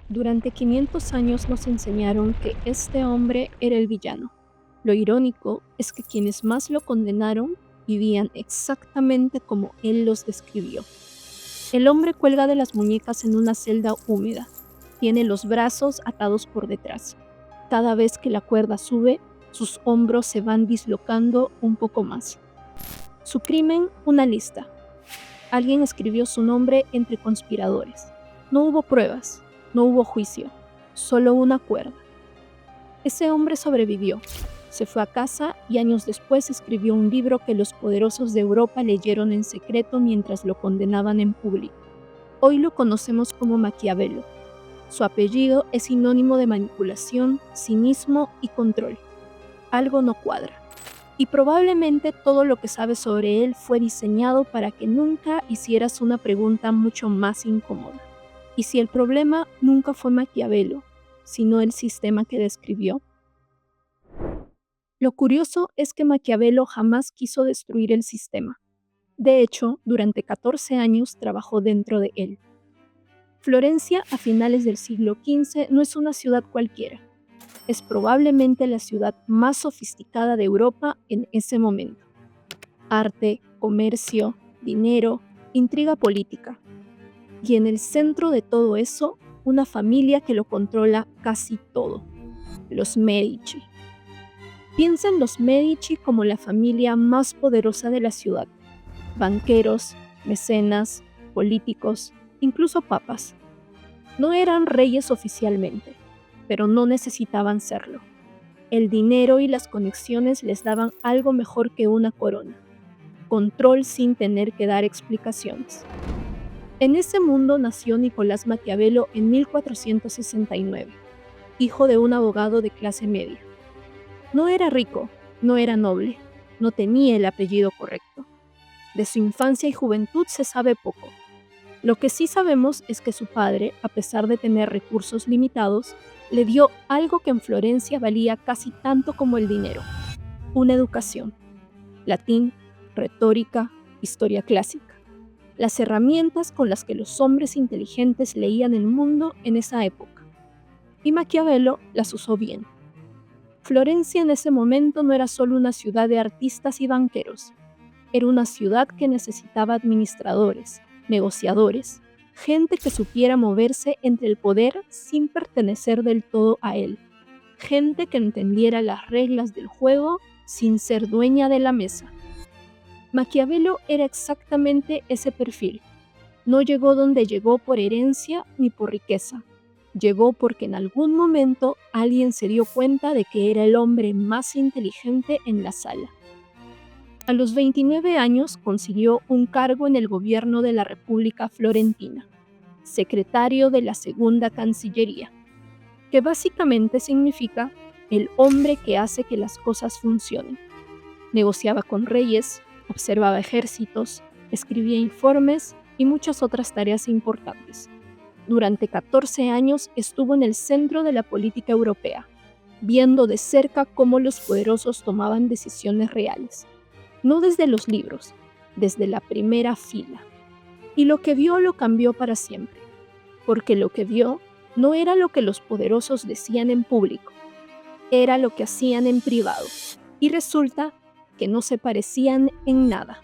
Durante 500 años nos enseñaron que este hombre era el villano. Lo irónico es que quienes más lo condenaron vivían exactamente como él los describió. El hombre cuelga de las muñecas en una celda húmeda. Tiene los brazos atados por detrás. Cada vez que la cuerda sube, sus hombros se van dislocando un poco más. Su crimen, una lista. Alguien escribió su nombre entre conspiradores. No hubo pruebas, no hubo juicio, solo una cuerda. Ese hombre sobrevivió, se fue a casa y años después escribió un libro que los poderosos de Europa leyeron en secreto mientras lo condenaban en público. Hoy lo conocemos como Maquiavelo. Su apellido es sinónimo de manipulación, cinismo y control. Algo no cuadra. Y probablemente todo lo que sabes sobre él fue diseñado para que nunca hicieras una pregunta mucho más incómoda. ¿Y si el problema nunca fue Maquiavelo, sino el sistema que describió? Lo curioso es que Maquiavelo jamás quiso destruir el sistema. De hecho, durante 14 años trabajó dentro de él. Florencia, a finales del siglo XV, no es una ciudad cualquiera. Es probablemente la ciudad más sofisticada de Europa en ese momento. Arte, comercio, dinero, intriga política. Y en el centro de todo eso, una familia que lo controla casi todo, los Medici. Piensa en los Medici como la familia más poderosa de la ciudad. Banqueros, mecenas, políticos, incluso papas. No eran reyes oficialmente, pero no necesitaban serlo. El dinero y las conexiones les daban algo mejor que una corona. Control sin tener que dar explicaciones. En ese mundo nació Nicolás Maquiavelo en 1469, hijo de un abogado de clase media. No era rico, no era noble, no tenía el apellido correcto. De su infancia y juventud se sabe poco. Lo que sí sabemos es que su padre, a pesar de tener recursos limitados, le dio algo que en Florencia valía casi tanto como el dinero: una educación. Latín, retórica, historia clásica. Las herramientas con las que los hombres inteligentes leían el mundo en esa época. Y Maquiavelo las usó bien. Florencia en ese momento no era solo una ciudad de artistas y banqueros. Era una ciudad que necesitaba administradores, negociadores, gente que supiera moverse entre el poder sin pertenecer del todo a él. Gente que entendiera las reglas del juego sin ser dueña de la mesa. Maquiavelo era exactamente ese perfil. No llegó donde llegó por herencia ni por riqueza. Llegó porque en algún momento alguien se dio cuenta de que era el hombre más inteligente en la sala. A los 29 años consiguió un cargo en el gobierno de la República Florentina, secretario de la Segunda Cancillería, que básicamente significa el hombre que hace que las cosas funcionen. Negociaba con reyes, observaba ejércitos, escribía informes y muchas otras tareas importantes. Durante 14 años estuvo en el centro de la política europea, viendo de cerca cómo los poderosos tomaban decisiones reales. No desde los libros, desde la primera fila. Y lo que vio lo cambió para siempre, porque lo que vio no era lo que los poderosos decían en público, era lo que hacían en privado. Y resulta que no se parecían en nada.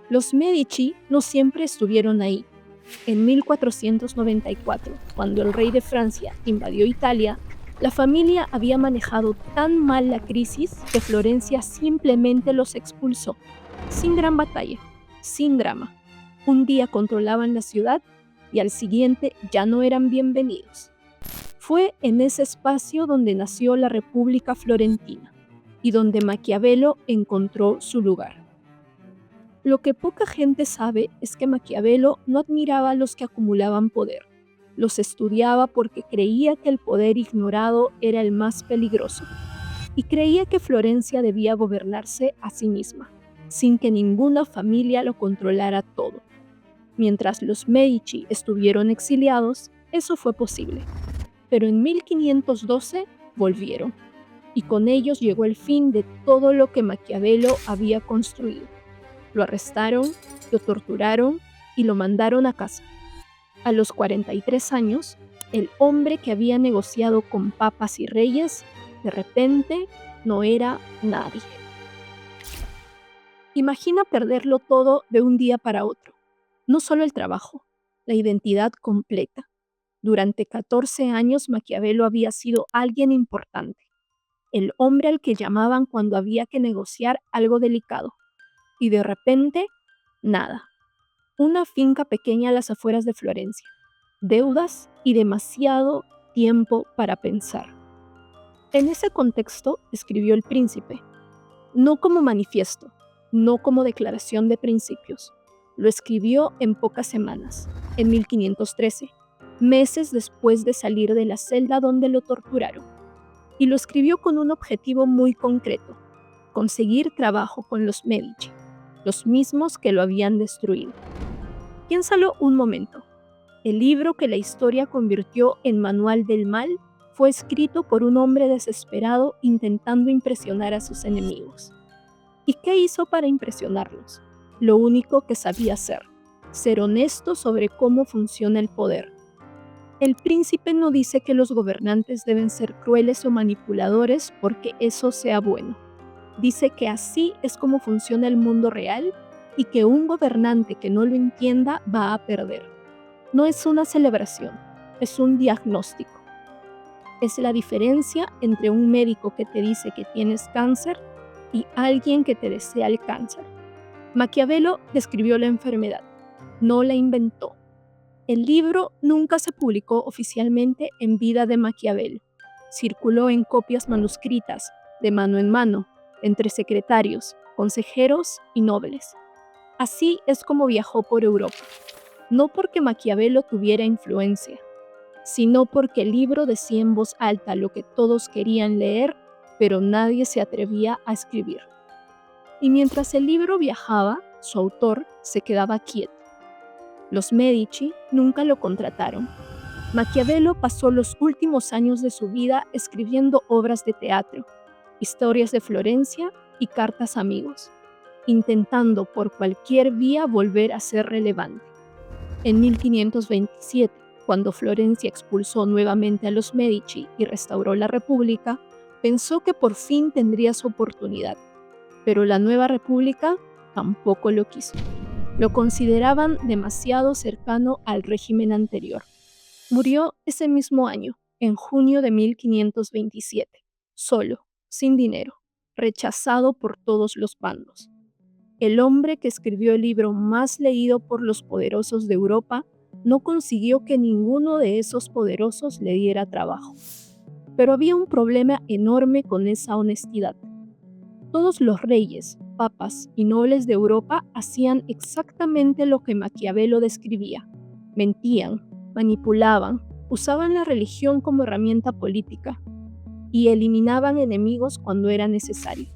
Los Medici no siempre estuvieron ahí. En 1494, cuando el rey de Francia invadió Italia, la familia había manejado tan mal la crisis que Florencia simplemente los expulsó, sin gran batalla, sin drama. Un día controlaban la ciudad y al siguiente ya no eran bienvenidos. Fue en ese espacio donde nació la República Florentina y donde Maquiavelo encontró su lugar. Lo que poca gente sabe es que Maquiavelo no admiraba a los que acumulaban poder. Los estudiaba porque creía que el poder ignorado era el más peligroso y creía que Florencia debía gobernarse a sí misma, sin que ninguna familia lo controlara todo. Mientras los Medici estuvieron exiliados, eso fue posible. Pero en 1512 volvieron, y con ellos llegó el fin de todo lo que Maquiavelo había construido. Lo arrestaron, lo torturaron y lo mandaron a casa. A los 43 años, El hombre que había negociado con papas y reyes, de repente no era nadie. Imagina perderlo todo de un día para otro. No solo el trabajo, la identidad completa. Durante 14 años Maquiavelo había sido alguien importante, el hombre al que llamaban cuando había que negociar algo delicado. Y de repente, nada. Una finca pequeña a las afueras de Florencia, deudas y demasiado tiempo para pensar. En ese contexto escribió El Príncipe, no como manifiesto, no como declaración de principios. Lo escribió en pocas semanas, en 1513, meses después de salir de la celda donde lo torturaron. Y lo escribió con un objetivo muy concreto: conseguir trabajo con los Medici, los mismos que lo habían destruido. Piénsalo un momento. El libro que la historia convirtió en manual del mal fue escrito por un hombre desesperado intentando impresionar a sus enemigos. ¿Y qué hizo para impresionarlos? Lo único que sabía hacer: ser honesto sobre cómo funciona el poder. El Príncipe no dice que los gobernantes deben ser crueles o manipuladores porque eso sea bueno. Dice que así es como funciona el mundo real y que un gobernante que no lo entienda va a perder. No es una celebración, es un diagnóstico. Es la diferencia entre un médico que te dice que tienes cáncer y alguien que te desea el cáncer. Maquiavelo describió la enfermedad, no la inventó. El libro nunca se publicó oficialmente en vida de Maquiavelo. Circuló en copias manuscritas, de mano en mano, entre secretarios, consejeros y nobles. Así es como viajó por Europa, no porque Maquiavelo tuviera influencia, sino porque el libro decía en voz alta lo que todos querían leer, pero nadie se atrevía a escribir. Y mientras el libro viajaba, su autor se quedaba quieto. Los Medici nunca lo contrataron. Maquiavelo pasó los últimos años de su vida escribiendo obras de teatro, historias de Florencia y cartas a amigos, intentando por cualquier vía volver a ser relevante. En 1527, cuando Florencia expulsó nuevamente a los Medici y restauró la República, pensó que por fin tendría su oportunidad, pero la nueva República tampoco lo quiso. Lo consideraban demasiado cercano al régimen anterior. Murió ese mismo año, en junio de 1527, solo, sin dinero, rechazado por todos los bandos. El hombre que escribió el libro más leído por los poderosos de Europa no consiguió que ninguno de esos poderosos le diera trabajo. Pero había un problema enorme con esa honestidad. Todos los reyes, papas y nobles de Europa hacían exactamente lo que Maquiavelo describía. Mentían, manipulaban, usaban la religión como herramienta política y eliminaban enemigos cuando era necesario.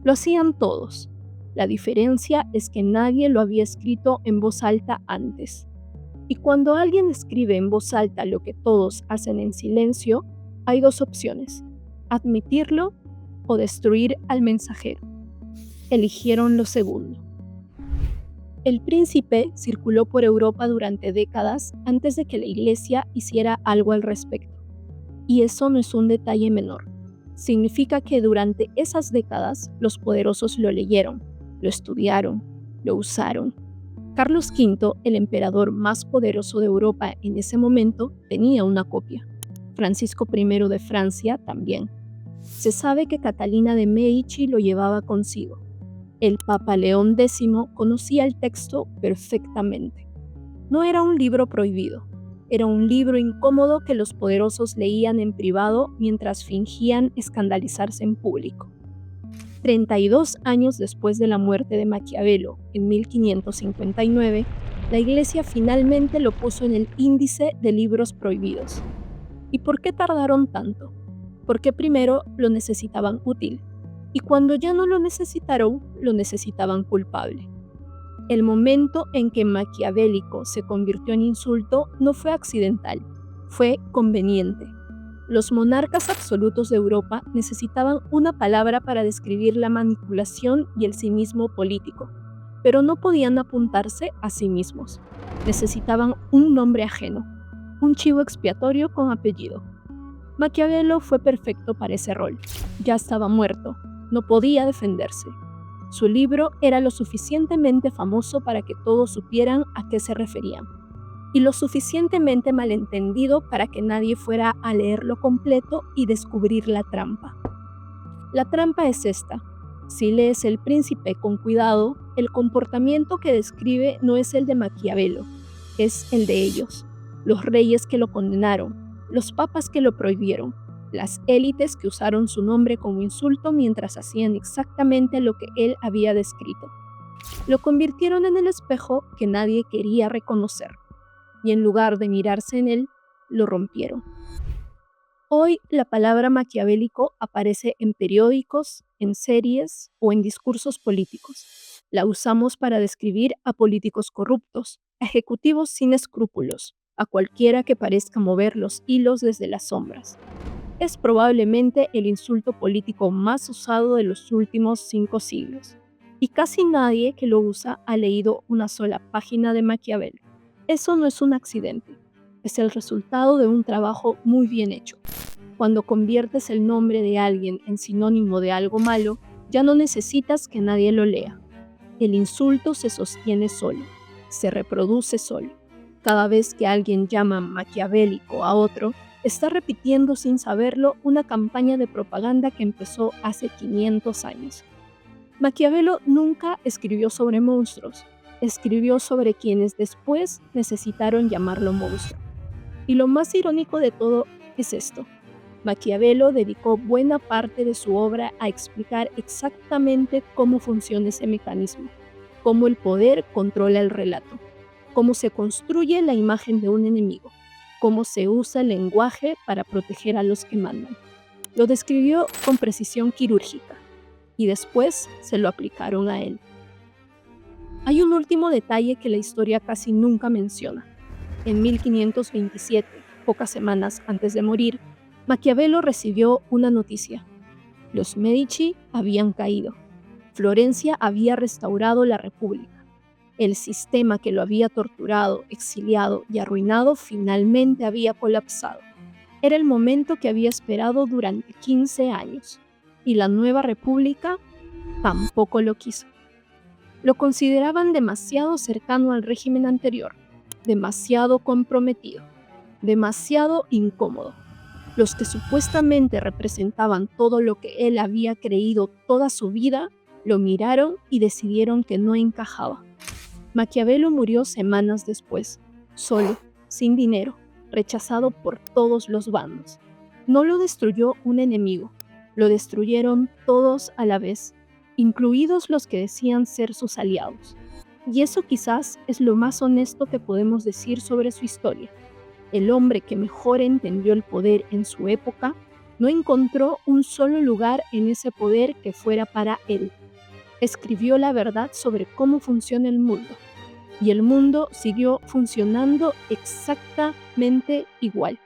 Lo hacían todos. La diferencia es que nadie lo había escrito en voz alta antes. Y cuando alguien escribe en voz alta lo que todos hacen en silencio, hay dos opciones: admitirlo o destruir al mensajero. Eligieron lo segundo. El Príncipe circuló por Europa durante décadas antes de que la Iglesia hiciera algo al respecto. Y eso no es un detalle menor. Significa que durante esas décadas los poderosos lo leyeron, lo estudiaron, lo usaron. Carlos V, el emperador más poderoso de Europa en ese momento, tenía una copia. Francisco I de Francia también. Se sabe que Catalina de Medici lo llevaba consigo. El Papa León X conocía el texto perfectamente. No era un libro prohibido, era un libro incómodo que los poderosos leían en privado mientras fingían escandalizarse en público. 32 años después de la muerte de Maquiavelo, en 1559, la Iglesia finalmente lo puso en el índice de libros prohibidos. ¿Y por qué tardaron tanto? Porque primero lo necesitaban útil, y cuando ya no lo necesitaban culpable. El momento en que maquiavélico se convirtió en insulto no fue accidental, fue conveniente. Los monarcas absolutos de Europa necesitaban una palabra para describir la manipulación y el cinismo político, pero no podían apuntarse a sí mismos. Necesitaban un nombre ajeno. un chivo expiatorio con apellido. Maquiavelo fue perfecto para ese rol. Ya estaba muerto, no podía defenderse. Su libro era lo suficientemente famoso para que todos supieran a qué se referían, y lo suficientemente malentendido para que nadie fuera a leerlo completo y descubrir la trampa. La trampa es esta. Si lees El Príncipe con cuidado, el comportamiento que describe no es el de Maquiavelo, es el de ellos, los reyes que lo condenaron, los papas que lo prohibieron, las élites que usaron su nombre como insulto mientras hacían exactamente lo que él había descrito. Lo convirtieron en el espejo que nadie quería reconocer, y en lugar de mirarse en él, lo rompieron. Hoy la palabra maquiavélico aparece en periódicos, en series o en discursos políticos. La usamos para describir a políticos corruptos, a ejecutivos sin escrúpulos, a cualquiera que parezca mover los hilos desde las sombras. Es probablemente el insulto político más usado de los últimos 5 siglos, y casi nadie que lo usa ha leído una sola página de Maquiavelo. Eso no es un accidente, es el resultado de un trabajo muy bien hecho. Cuando conviertes el nombre de alguien en sinónimo de algo malo, ya no necesitas que nadie lo lea. El insulto se sostiene solo, se reproduce solo. Cada vez que alguien llama maquiavélico a otro, está repitiendo sin saberlo una campaña de propaganda que empezó hace 500 años. Maquiavelo nunca escribió sobre monstruos, escribió sobre quienes después necesitaron llamarlo monstruo. Y lo más irónico de todo es esto. Maquiavelo dedicó buena parte de su obra a explicar exactamente cómo funciona ese mecanismo, cómo el poder controla el relato, cómo se construye la imagen de un enemigo, cómo se usa el lenguaje para proteger a los que mandan. Lo describió con precisión quirúrgica y después se lo aplicaron a él. Hay un último detalle que la historia casi nunca menciona. En 1527, pocas semanas antes de morir, Maquiavelo recibió una noticia. Los Medici habían caído. Florencia había restaurado la República. El sistema que lo había torturado, exiliado y arruinado finalmente había colapsado. Era el momento que había esperado durante 15 años, y la nueva República tampoco lo quiso. Lo consideraban demasiado cercano al régimen anterior, demasiado comprometido, demasiado incómodo. Los que supuestamente representaban todo lo que él había creído toda su vida, lo miraron y decidieron que no encajaba. Maquiavelo murió semanas después, solo, sin dinero, rechazado por todos los bandos. No lo destruyó un enemigo, lo destruyeron todos a la vez, incluidos los que decían ser sus aliados. Y eso quizás es lo más honesto que podemos decir sobre su historia. El hombre que mejor entendió el poder en su época no encontró un solo lugar en ese poder que fuera para él. Escribió la verdad sobre cómo funciona el mundo, y el mundo siguió funcionando exactamente igual.